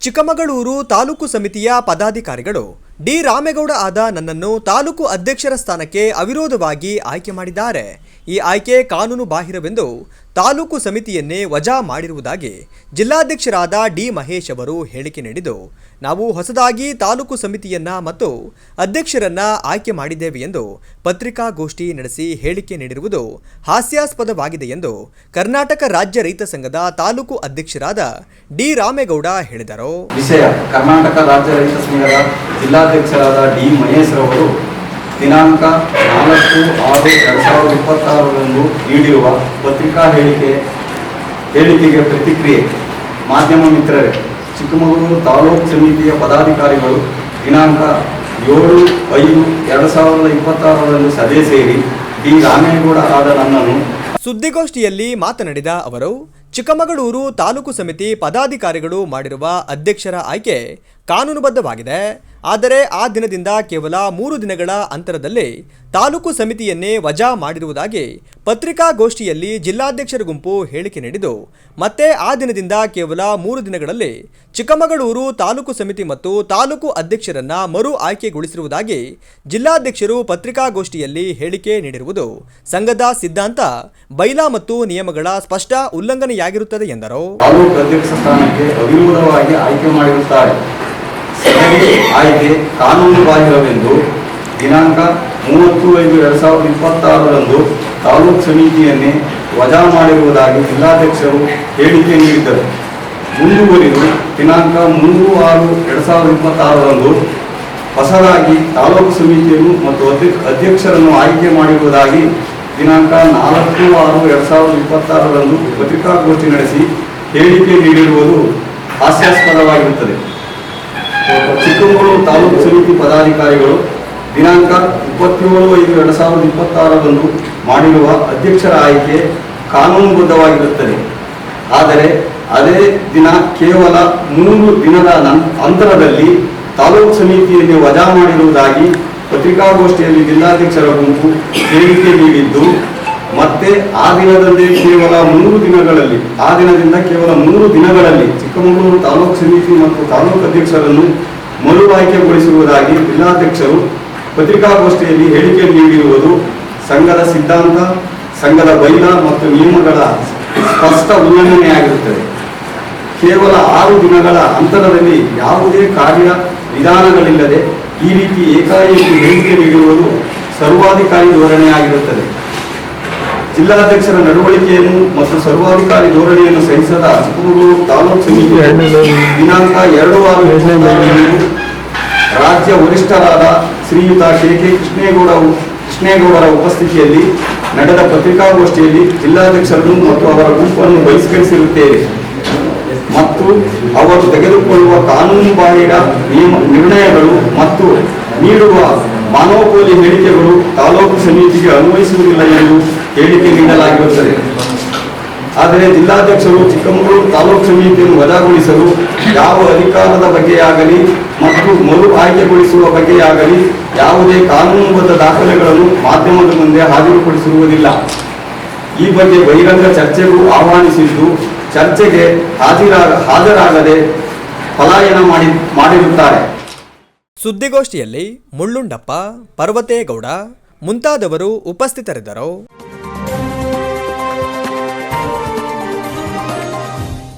ಚಿಕ್ಕಮಗಳೂರು ತಾಲೂಕು ಸಮಿತಿಯ ಪದಾಧಿಕಾರಿಗಳು ಡಿ ರಾಮೇಗೌಡ ಆದ ನನ್ನನ್ನು ತಾಲೂಕು ಅಧ್ಯಕ್ಷರ ಸ್ಥಾನಕ್ಕೆ ಅವಿರೋಧವಾಗಿ ಆಯ್ಕೆ ಮಾಡಿದ್ದಾರೆ. ಈ ಆಯ್ಕೆ ಕಾನೂನು ಬಾಹಿರವೆಂದು ತಾಲೂಕು ಸಮಿತಿಯನ್ನೇ ವಜಾ ಮಾಡಿರುವುದಾಗಿ ಜಿಲ್ಲಾಧ್ಯಕ್ಷರಾದ ಡಿ ಮಹೇಶ್ ಅವರು ಹೇಳಿಕೆ ನೀಡಿದ್ದು, ನಾವು ಹೊಸದಾಗಿ ತಾಲೂಕು ಸಮಿತಿಯನ್ನ ಮತ್ತು ಅಧ್ಯಕ್ಷರನ್ನ ಆಯ್ಕೆ ಮಾಡಿದ್ದೇವೆ ಎಂದು ಪತ್ರಿಕಾಗೋಷ್ಠಿ ನಡೆಸಿ ಹೇಳಿಕೆ ನೀಡಿರುವುದು ಹಾಸ್ಯಾಸ್ಪದವಾಗಿದೆ ಎಂದು ಕರ್ನಾಟಕ ರಾಜ್ಯ ರೈತ ಸಂಘದ ತಾಲೂಕು ಅಧ್ಯಕ್ಷರಾದ ಡಿ ರಾಮೇಗೌಡ ಹೇಳಿದರು. ವಿಷಯ ಕರ್ನಾಟಕ ರಾಜ್ಯ ರೈತ ಸಂಘದ ಜಿಲ್ಲಾಧ್ಯಕ್ಷರಾದ ಡಿ ಮಹೇಶ್ ರವರು ದಿನಾಂಕ 4/6/2026 ನೀಡಿರುವ ಪತ್ರಿಕಾ ಹೇಳಿಕೆಗೆ ಪ್ರತಿಕ್ರಿಯೆ. ಮಾಧ್ಯಮ ಮಿತ್ರರೇ, ಚಿಕ್ಕಮಗಳೂರು ತಾಲೂಕು ಸಮಿತಿಯ ಪದಾಧಿಕಾರಿಗಳು ದಿನಾಂಕ 7/5/2026 ಸಭೆ ಸೇರಿ ಡಿ ರಾಮೇಗೌಡ ಆದ ನನ್ನನ್ನು ಸುದ್ದಿಗೋಷ್ಠಿಯಲ್ಲಿ ಮಾತನಾಡಿದ ಅವರು, ಚಿಕ್ಕಮಗಳೂರು ತಾಲೂಕು ಸಮಿತಿ ಪದಾಧಿಕಾರಿಗಳು ಮಾಡಿರುವ ಅಧ್ಯಕ್ಷರ ಆಯ್ಕೆ ಕಾನೂನುಬದ್ಧವಾಗಿದೆ. ಆದರೆ ಆ ದಿನದಿಂದ ಕೇವಲ 3 ದಿನಗಳ ಅಂತರದಲ್ಲಿ ತಾಲೂಕು ಸಮಿತಿಯನ್ನೇ ವಜಾ ಮಾಡಿರುವುದಾಗಿ ಪತ್ರಿಕಾಗೋಷ್ಠಿಯಲ್ಲಿ ಜಿಲ್ಲಾಧ್ಯಕ್ಷರ ಗುಂಪು ಹೇಳಿಕೆ ನೀಡಿದ್ದು, ಮತ್ತೆ ಆ ದಿನದಿಂದ ಕೇವಲ 3 ದಿನಗಳಲ್ಲಿ ಚಿಕ್ಕಮಗಳೂರು ತಾಲೂಕು ಸಮಿತಿ ಮತ್ತು ತಾಲೂಕು ಅಧ್ಯಕ್ಷರನ್ನ ಮರು ಆಯ್ಕೆಗೊಳಿಸಿರುವುದಾಗಿ ಜಿಲ್ಲಾಧ್ಯಕ್ಷರು ಪತ್ರಿಕಾಗೋಷ್ಠಿಯಲ್ಲಿ ಹೇಳಿಕೆ ನೀಡಿರುವುದು ಸಂಘದ ಸಿದ್ಧಾಂತ, ಬೈಲಾ ಮತ್ತು ನಿಯಮಗಳ ಸ್ಪಷ್ಟ ಉಲ್ಲಂಘನೆಯಾಗಿರುತ್ತದೆ ಎಂದರು. ತಾಲೂಕು ಅಧ್ಯಕ್ಷ ಸ್ಥಾನಕ್ಕೆ ಅವಿರೋಧವಾಗಿ ಆಯ್ಕೆ ಮಾಡಿರುತ್ತಾರೆ. ಆಯ್ಕೆ ಕಾನೂನು ಬಾಹಿರವೆಂದು ದಿನಾಂಕ 30/5/2026 ತಾಲೂಕು ಸಮಿತಿಯನ್ನೇ ವಜಾ ಮಾಡಿರುವುದಾಗಿ ಜಿಲ್ಲಾಧ್ಯಕ್ಷರು ಹೇಳಿಕೆ ನೀಡಿದ್ದರು. ಮುಂದುವರಿದು ದಿನಾಂಕ 3/6/2026 ಹೊಸದಾಗಿ ತಾಲೂಕು ಸಮಿತಿಯನ್ನು ಮತ್ತು ಅಧ್ಯಕ್ಷರನ್ನು ಆಯ್ಕೆ ಮಾಡಿರುವುದಾಗಿ ದಿನಾಂಕ 4/6/2026 ಪತ್ರಿಕಾಗೋಷ್ಠಿ ನಡೆಸಿ ಹೇಳಿಕೆ ನೀಡಿರುವುದು ಹಾಸ್ಯಾಸ್ಪದವಾಗಿರುತ್ತದೆ. ಚಿಕ್ಕಮಗಳೂರು ತಾಲೂಕು ಸಮಿತಿ ಪದಾಧಿಕಾರಿಗಳು ದಿನಾಂಕ 27/5/2026 ಮಾಡಿರುವ ಅಧ್ಯಕ್ಷರ ಆಯ್ಕೆ ಕಾನೂನುಬದ್ಧವಾಗಿರುತ್ತದೆ. ಆದರೆ ಅದೇ ದಿನ ಕೇವಲ 3 ದಿನದ ಅಂತರದಲ್ಲಿ ತಾಲೂಕು ಸಮಿತಿಯಲ್ಲಿ ವಜಾ ಮಾಡಿರುವುದಾಗಿ ಪತ್ರಿಕಾಗೋಷ್ಠಿಯಲ್ಲಿ ಜಿಲ್ಲಾಧ್ಯಕ್ಷರ ಗುಂಪು ಹೇಳಿಕೆ ನೀಡಿದ್ದು, ಮತ್ತೆ ಆ ದಿನದಿಂದ ಕೇವಲ 3 ದಿನಗಳಲ್ಲಿ ಚಿಕ್ಕಮಗಳೂರು ತಾಲೂಕು ಸಮಿತಿ ಮತ್ತು ತಾಲೂಕು ಅಧ್ಯಕ್ಷರನ್ನು ಮರು ಆಯ್ಕೆಗೊಳಿಸಿರುವುದಾಗಿ ಜಿಲ್ಲಾಧ್ಯಕ್ಷರು ಪತ್ರಿಕಾಗೋಷ್ಠಿಯಲ್ಲಿ ಹೇಳಿಕೆ ನೀಡಿರುವುದು ಸಂಘದ ಸಿದ್ಧಾಂತ, ಸಂಘದ ಬೈಲಾ ಮತ್ತು ನಿಯಮಗಳ ಸ್ಪಷ್ಟ ಉಲ್ಲಂಘನೆಯಾಗಿರುತ್ತದೆ. ಕೇವಲ 6 ದಿನಗಳ ಅಂತರದಲ್ಲಿ ಯಾವುದೇ ಕಾರ್ಯ ವಿಧಾನಗಳಿಲ್ಲದೆ ಈ ರೀತಿ ಏಕಾಏಕಿ ಹೇಳಿಕೆ ನೀಡಿರುವುದು ಸರ್ವಾಧಿಕಾರಿ ಧೋರಣೆಯಾಗಿರುತ್ತದೆ. ಜಿಲ್ಲಾಧ್ಯಕ್ಷರ ನಡವಳಿಕೆಯನ್ನು ಮತ್ತು ಸರ್ವಾಧಿಕಾರಿ ಧೋರಣೆಯನ್ನು ಸಹಿಸದ ಚಿಕ್ಕಮಗಳೂರು ತಾಲೂಕು ಸಮಿತಿ ದಿನಾಂಕ 2/6/2026 ರಾಜ್ಯ ವರಿಷ್ಠರಾದ ಶ್ರೀಯುತ ಕೆ ಕೃಷ್ಣೇಗೌಡರ ಉಪಸ್ಥಿತಿಯಲ್ಲಿ ನಡೆದ ಪತ್ರಿಕಾಗೋಷ್ಠಿಯಲ್ಲಿ ಜಿಲ್ಲಾಧ್ಯಕ್ಷರನ್ನು ಮತ್ತು ಅವರ ಗುಂಪನ್ನು ಬಹಿಷ್ಕರಿಸಿರುತ್ತೇವೆ ಮತ್ತು ಅವರು ತೆಗೆದುಕೊಳ್ಳುವ ಕಾನೂನು ಬಾಹಿರ ನಿರ್ಣಯಗಳು ಮತ್ತು ನೀಡುವ ಮಾನವಕೋಲಿ ಹೇಳಿಕೆಗಳು ತಾಲೂಕು ಸಮಿತಿಗೆ ಅನ್ವಯಿಸುವುದಿಲ್ಲ ಎಂದು ಹೇಳಿಕೆ ನೀಡಲಾಗಿರುತ್ತದೆ. ಆದರೆ ಜಿಲ್ಲಾಧ್ಯಕ್ಷರು ಚಿಕ್ಕಮಗಳೂರು ತಾಲೂಕು ಸಮಿತಿಯನ್ನು ವಜಾಗೊಳಿಸಲು ಯಾವ ಅಧಿಕಾರದ ಬಗ್ಗೆಯಾಗಲಿ ಮತ್ತು ಮರು ಆಯ್ಕೆಗೊಳಿಸುವ ಬಗ್ಗೆಯಾಗಲಿ ಯಾವುದೇ ಕಾನೂನುಬದ್ಧ ದಾಖಲೆಗಳನ್ನು ಮಾಧ್ಯಮದ ಮುಂದೆ ಹಾಜರುಪಡಿಸಿರುವುದಿಲ್ಲ. ಈ ಬಗ್ಗೆ ಬಹಿರಂಗ ಚರ್ಚೆಗೂ ಆಹ್ವಾನಿಸಿದ್ದು, ಚರ್ಚೆಗೆ ಹಾಜರಾಗದೆ ಪಲಾಯನ ಮಾಡಿರುತ್ತಾರೆ. ಸುದ್ದಿಗೋಷ್ಠಿಯಲ್ಲಿ ಮುಳ್ಳುಂಡಪ್ಪ, ಪರ್ವತೇಗೌಡ ಮುಂತಾದವರು ಉಪಸ್ಥಿತರಿದ್ದರು.